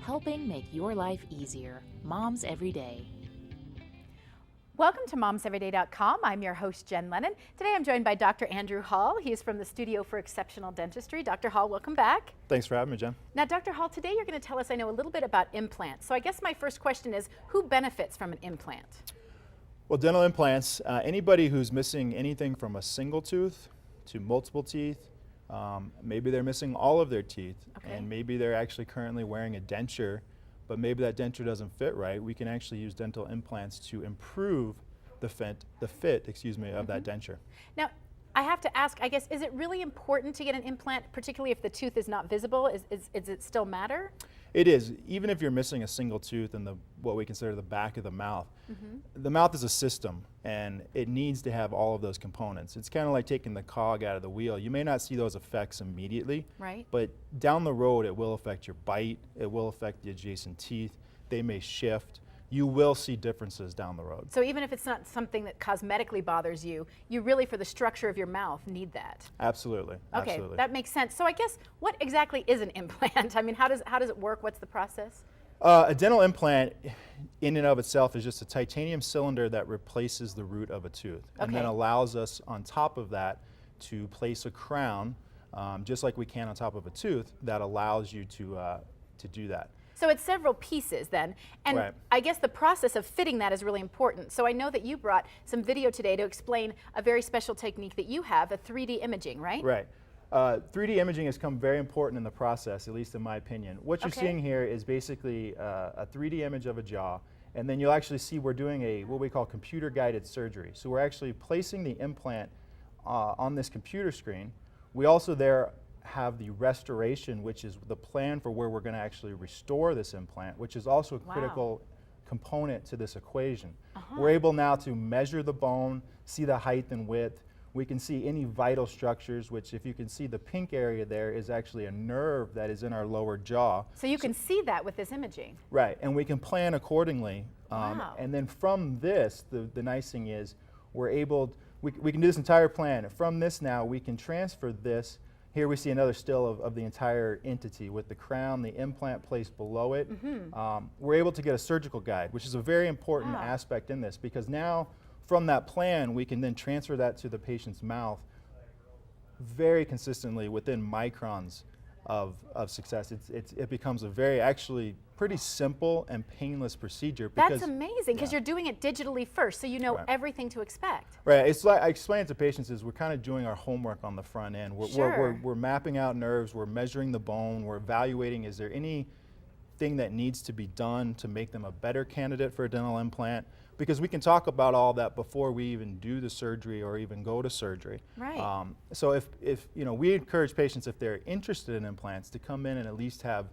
helping make your life easier. Moms Every Day. Welcome to momseveryday.com. I'm your host, Jen Lennon. Today I'm joined by Dr. Andrew Hall. He is from the Studio for Exceptional Dentistry. Dr. Hall, welcome back. Thanks for having me, Jen. Now, Dr. Hall, today you're going to tell us, I know, a little bit about implants. So I guess my first question is, who benefits from an implant? Well, dental implants, anybody who's missing anything from a single tooth to multiple teeth, maybe they're missing all of their teeth, and maybe they're actually currently wearing a denture, but maybe that denture doesn't fit right. We can actually use dental implants to improve the fit of that denture. Now, I have to ask, I guess, is it really important to get an implant, particularly if the tooth is not visible? Does it still matter? It is. Even if you're missing a single tooth in what we consider the back of the mouth, the mouth is a system, and it needs to have all of those components. It's kind of like taking the cog out of the wheel. You may not see those effects immediately, but down the road it will affect your bite, it will affect the adjacent teeth, they may shift. You will see differences down the road. So even if it's not something that cosmetically bothers you, you really, for the structure of your mouth, need that. Absolutely. Okay, absolutely. That makes sense. So I guess, what exactly is an implant? I mean, how does it work? What's the process? A dental implant, in and of itself, is just a titanium cylinder that replaces the root of a tooth, and then allows us, on top of that, to place a crown, just like we can on top of a tooth, that allows you to do that. So it's several pieces then, and I guess the process of fitting that is really important. So I know that you brought some video today to explain a very special technique that you have, a 3D imaging, right? Right. 3D imaging has come very important in the process, at least in my opinion. What you're seeing here is basically a 3D image of a jaw, and then you'll actually see we're doing what we call computer-guided surgery. So we're actually placing the implant on this computer screen. We also have the restoration, which is the plan for where we're going to actually restore this implant, which is also a critical component to this equation. We're able now to measure the bone, see the height and width. We can see any vital structures, which, if you can see, the pink area there is actually a nerve that is in our lower jaw. So you can see that with this imaging. Right, and we can plan accordingly. And then from this, the nice thing is we can do this entire plan. From this now, we can transfer this. Here we see another still of the entire entity with the crown, the implant placed below it. We're able to get a surgical guide, which is a very important aspect in this, because now from that plan we can then transfer that to the patient's mouth very consistently within microns of success. It becomes a actually pretty simple and painless procedure. That's amazing, because you're doing it digitally first, so you know everything to expect. Right. It's like I explain it to patients is we're kind of doing our homework on the front end. We're mapping out nerves, we're measuring the bone, we're evaluating is there anything that needs to be done to make them a better candidate for a dental implant, because we can talk about all that before we even do the surgery or even go to surgery. Right. So if we encourage patients, if they're interested in implants, to come in and at least have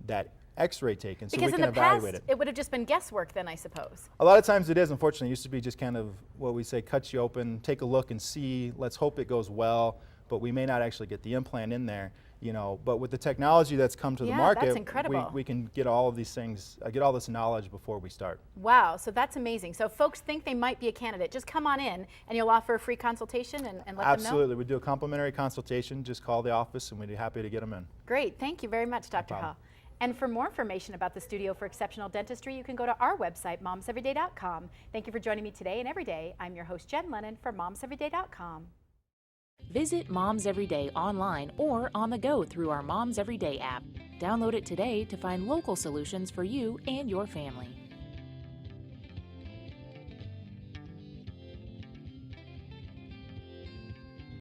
that X-ray taken so we can evaluate it. It would have just been guesswork then, I suppose. A lot of times it is, unfortunately. It used to be just kind of what we say, cut you open, take a look and see, let's hope it goes well, but we may not actually get the implant in there. But with the technology that's come to the market, that's incredible. We can get all of these things, get all this knowledge before we start. Wow, so that's amazing. So if folks think they might be a candidate, just come on in and you'll offer a free consultation and let them know? Absolutely, we do a complimentary consultation. Just call the office and we'd be happy to get them in. Great, thank you very much, Dr. Hall. And for more information about the Studio for Exceptional Dentistry, you can go to our website, momseveryday.com. Thank you for joining me today and every day. I'm your host, Jen Lennon, for momseveryday.com. Visit Moms Every Day online or on the go through our Moms Every Day app. Download it today to find local solutions for you and your family.